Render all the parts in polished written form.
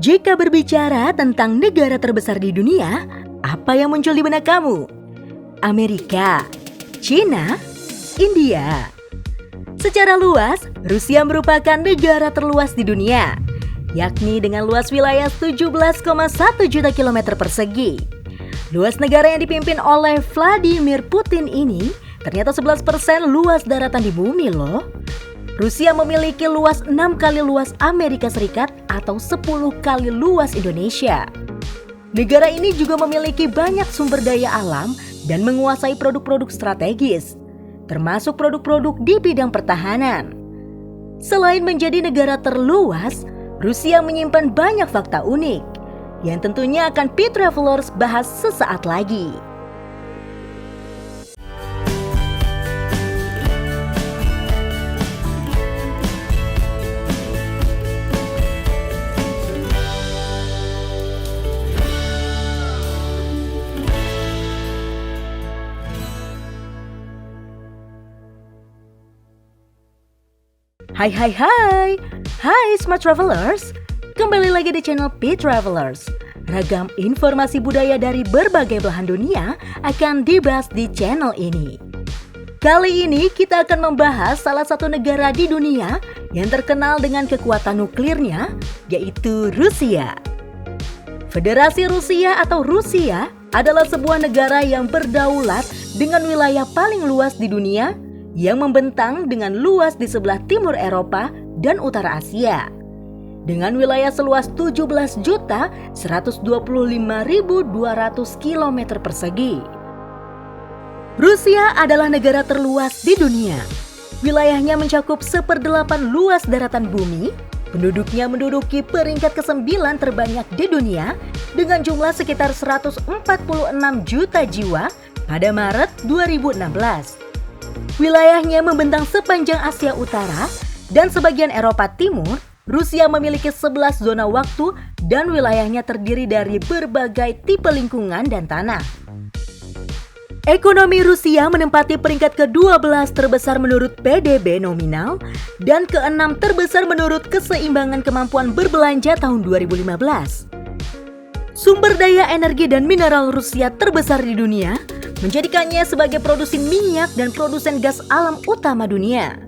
Jika berbicara tentang negara terbesar di dunia, apa yang muncul di benak kamu? Amerika, China, India. Secara luas, Rusia merupakan negara terluas di dunia, yakni dengan luas wilayah 17,1 juta kilometer persegi. Luas negara yang dipimpin oleh Vladimir Putin ini ternyata 11% luas daratan di bumi loh. Rusia memiliki luas 6 kali luas Amerika Serikat atau 10 kali luas Indonesia. Negara ini juga memiliki banyak sumber daya alam dan menguasai produk-produk strategis, termasuk produk-produk di bidang pertahanan. Selain menjadi negara terluas, Rusia menyimpan banyak fakta unik yang tentunya akan P-Travelers bahas sesaat lagi. Hai Smart Travelers, kembali lagi di channel P-Travelers. Ragam informasi budaya dari berbagai belahan dunia akan dibahas di channel ini. Kali ini kita akan membahas salah satu negara di dunia yang terkenal dengan kekuatan nuklirnya, yaitu Rusia. Federasi Rusia atau Rusia adalah sebuah negara yang berdaulat dengan wilayah paling luas di dunia yang membentang dengan luas di sebelah timur Eropa dan utara Asia. Dengan wilayah seluas 17.125.200 km persegi. Rusia adalah negara terluas di dunia. Wilayahnya mencakup 1/8 luas daratan bumi. Penduduknya menduduki peringkat ke-9 terbanyak di dunia dengan jumlah sekitar 146 juta jiwa pada Maret 2016. Wilayahnya membentang sepanjang Asia Utara dan sebagian Eropa Timur. Rusia memiliki 11 zona waktu dan wilayahnya terdiri dari berbagai tipe lingkungan dan tanah. Ekonomi Rusia menempati peringkat ke-12 terbesar menurut PDB nominal dan ke-6 terbesar menurut keseimbangan kemampuan berbelanja tahun 2015. Sumber daya energi dan mineral Rusia terbesar di dunia menjadikannya sebagai produsen minyak dan produsen gas alam utama dunia.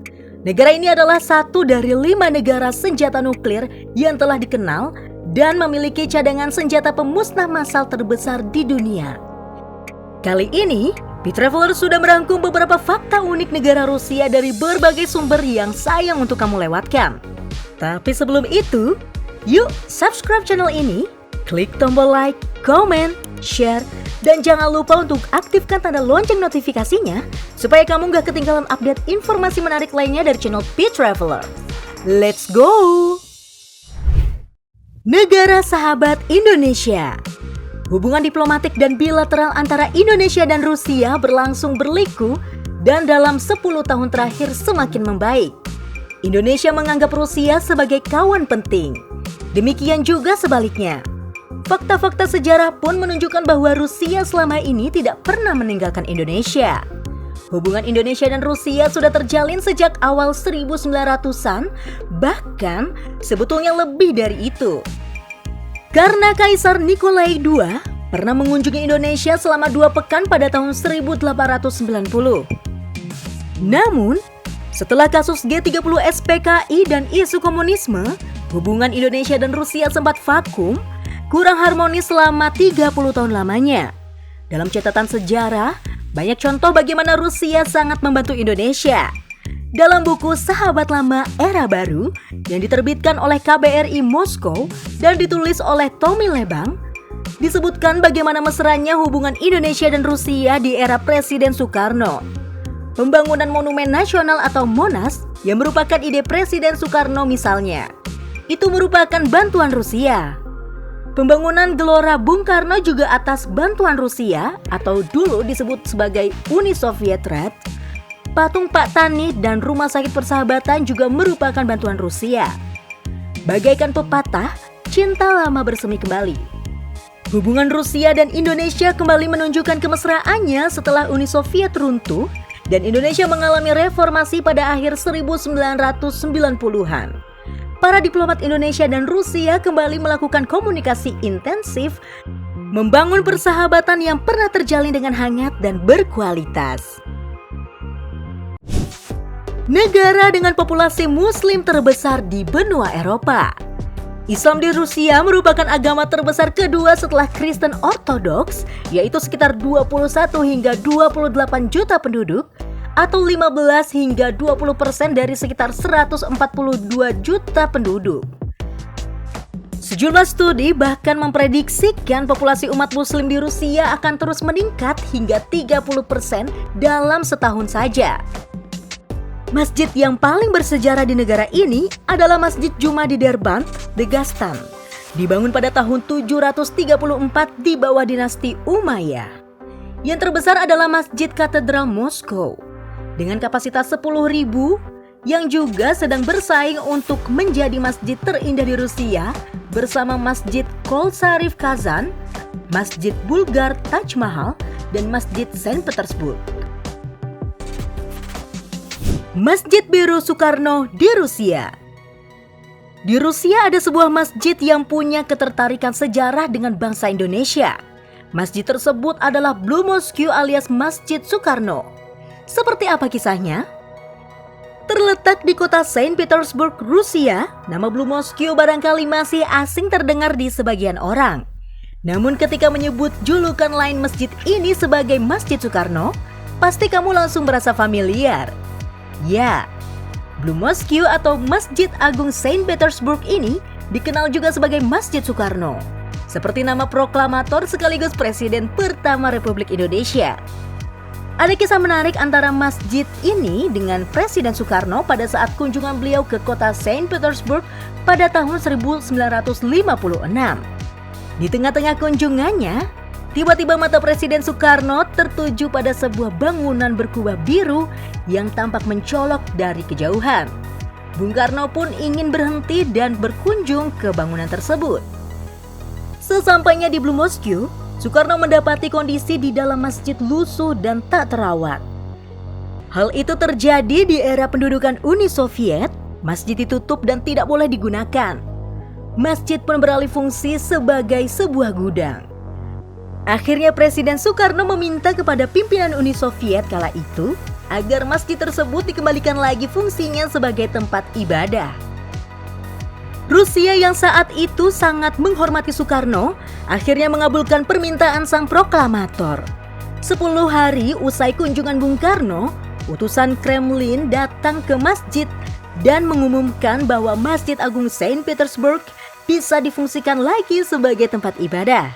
Negara ini adalah satu dari 5 negara senjata nuklir yang telah dikenal dan memiliki cadangan senjata pemusnah massal terbesar di dunia. Kali ini, P-Traveler sudah merangkum beberapa fakta unik negara Rusia dari berbagai sumber yang sayang untuk kamu lewatkan. Tapi sebelum itu, yuk subscribe channel ini, klik tombol like, comment, share, dan jangan lupa untuk aktifkan tanda lonceng notifikasinya supaya kamu gak ketinggalan update informasi menarik lainnya dari channel P-Traveler. Let's go! Negara sahabat Indonesia. Hubungan diplomatik dan bilateral antara Indonesia dan Rusia berlangsung berliku dan dalam 10 tahun terakhir semakin membaik. Indonesia menganggap Rusia sebagai kawan penting. Demikian juga sebaliknya. Fakta-fakta sejarah pun menunjukkan bahwa Rusia selama ini tidak pernah meninggalkan Indonesia. Hubungan Indonesia dan Rusia sudah terjalin sejak awal 1900-an, bahkan sebetulnya lebih dari itu. Karena Kaisar Nikolai II pernah mengunjungi Indonesia selama 2 pekan pada tahun 1890. Namun, setelah kasus G30 SPKI dan isu komunisme, hubungan Indonesia dan Rusia sempat vakum, kurang harmonis selama 30 tahun lamanya. Dalam catatan sejarah, banyak contoh bagaimana Rusia sangat membantu Indonesia. Dalam buku Sahabat Lama Era Baru yang diterbitkan oleh KBRI Moskow dan ditulis oleh Tommy Lebang, disebutkan bagaimana mesranya hubungan Indonesia dan Rusia di era Presiden Soekarno. Pembangunan Monumen Nasional atau Monas yang merupakan ide Presiden Soekarno misalnya, itu merupakan bantuan Rusia. Pembangunan Gelora Bung Karno juga atas bantuan Rusia atau dulu disebut sebagai Uni Soviet Red. Patung Pak Tani dan Rumah Sakit Persahabatan juga merupakan bantuan Rusia. Bagaikan pepatah, cinta lama bersemi kembali. Hubungan Rusia dan Indonesia kembali menunjukkan kemesraannya setelah Uni Soviet runtuh dan Indonesia mengalami reformasi pada akhir 1990-an. para diplomat Indonesia dan Rusia kembali melakukan komunikasi intensif, membangun persahabatan yang pernah terjalin dengan hangat dan berkualitas. Negara dengan populasi Muslim terbesar di benua Eropa. Islam di Rusia merupakan agama terbesar kedua setelah Kristen Ortodoks, yaitu sekitar 21 hingga 28 juta penduduk, atau 15 hingga 20% dari sekitar 142 juta penduduk. Sejumlah studi bahkan memprediksikan populasi umat Muslim di Rusia akan terus meningkat hingga 30% dalam setahun saja. Masjid yang paling bersejarah di negara ini adalah Masjid Juma di Derbent, Dagestan. Dibangun pada tahun 734 di bawah dinasti Umayyah. Yang terbesar adalah Masjid Katedral Moskow dengan kapasitas 10.000 yang juga sedang bersaing untuk menjadi masjid terindah di Rusia bersama Masjid Kolsarif Kazan, Masjid Bulgar Taj Mahal, dan Masjid Saint Petersburg. Masjid Biru Soekarno di Rusia. Di Rusia ada sebuah masjid yang punya ketertarikan sejarah dengan bangsa Indonesia. Masjid tersebut adalah Blue Mosque alias Masjid Soekarno. Seperti apa kisahnya? Terletak di kota Saint Petersburg, Rusia, nama Blue Mosque barangkali masih asing terdengar di sebagian orang. Namun ketika menyebut julukan lain masjid ini sebagai Masjid Soekarno, pasti kamu langsung merasa familiar. Ya, Blue Mosque atau Masjid Agung Saint Petersburg ini dikenal juga sebagai Masjid Soekarno, seperti nama proklamator sekaligus Presiden pertama Republik Indonesia. Ada kisah menarik antara masjid ini dengan Presiden Soekarno pada saat kunjungan beliau ke kota Saint Petersburg pada tahun 1956. Di tengah-tengah kunjungannya, tiba-tiba mata Presiden Soekarno tertuju pada sebuah bangunan berkubah biru yang tampak mencolok dari kejauhan. Bung Karno pun ingin berhenti dan berkunjung ke bangunan tersebut. Sesampainya di Blue Mosque, Soekarno mendapati kondisi di dalam masjid lusuh dan tak terawat. Hal itu terjadi di era pendudukan Uni Soviet. Masjid ditutup dan tidak boleh digunakan. Masjid pun beralih fungsi sebagai sebuah gudang. Akhirnya Presiden Soekarno meminta kepada pimpinan Uni Soviet kala itu agar masjid tersebut dikembalikan lagi fungsinya sebagai tempat ibadah. Rusia yang saat itu sangat menghormati Soekarno akhirnya mengabulkan permintaan sang proklamator. 10 hari usai kunjungan Bung Karno, utusan Kremlin datang ke masjid dan mengumumkan bahwa Masjid Agung Saint Petersburg bisa difungsikan lagi sebagai tempat ibadah.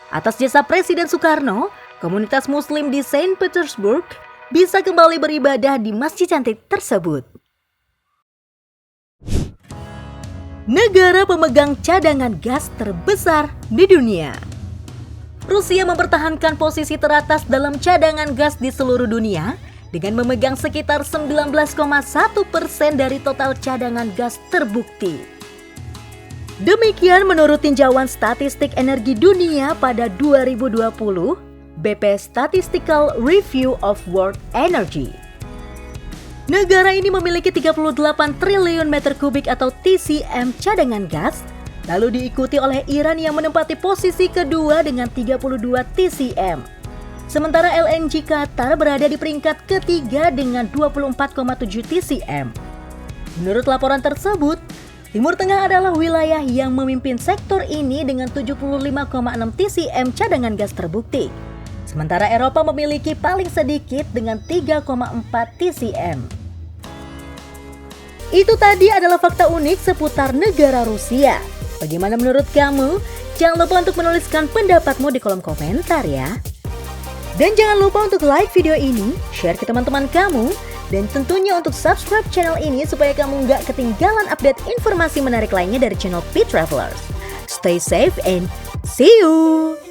Atas jasa Presiden Soekarno, komunitas Muslim di Saint Petersburg bisa kembali beribadah di masjid cantik tersebut. Negara pemegang cadangan gas terbesar di dunia. Rusia mempertahankan posisi teratas dalam cadangan gas di seluruh dunia dengan memegang sekitar 19,1% dari total cadangan gas terbukti. Demikian menurut tinjauan statistik energi dunia pada 2020, BP Statistical Review of World Energy. Negara ini memiliki 38 triliun meter kubik atau TCM cadangan gas, lalu diikuti oleh Iran yang menempati posisi kedua dengan 32 TCM. Sementara LNG Qatar berada di peringkat ketiga dengan 24,7 TCM. Menurut laporan tersebut, Timur Tengah adalah wilayah yang memimpin sektor ini dengan 75,6 TCM cadangan gas terbukti. Sementara Eropa memiliki paling sedikit dengan 3,4 TCM. Itu tadi adalah fakta unik seputar negara Rusia. Bagaimana menurut kamu? Jangan lupa untuk menuliskan pendapatmu di kolom komentar ya. Dan jangan lupa untuk like video ini, share ke teman-teman kamu, dan tentunya untuk subscribe channel ini supaya kamu nggak ketinggalan update informasi menarik lainnya dari channel P Travelers. Stay safe and see you!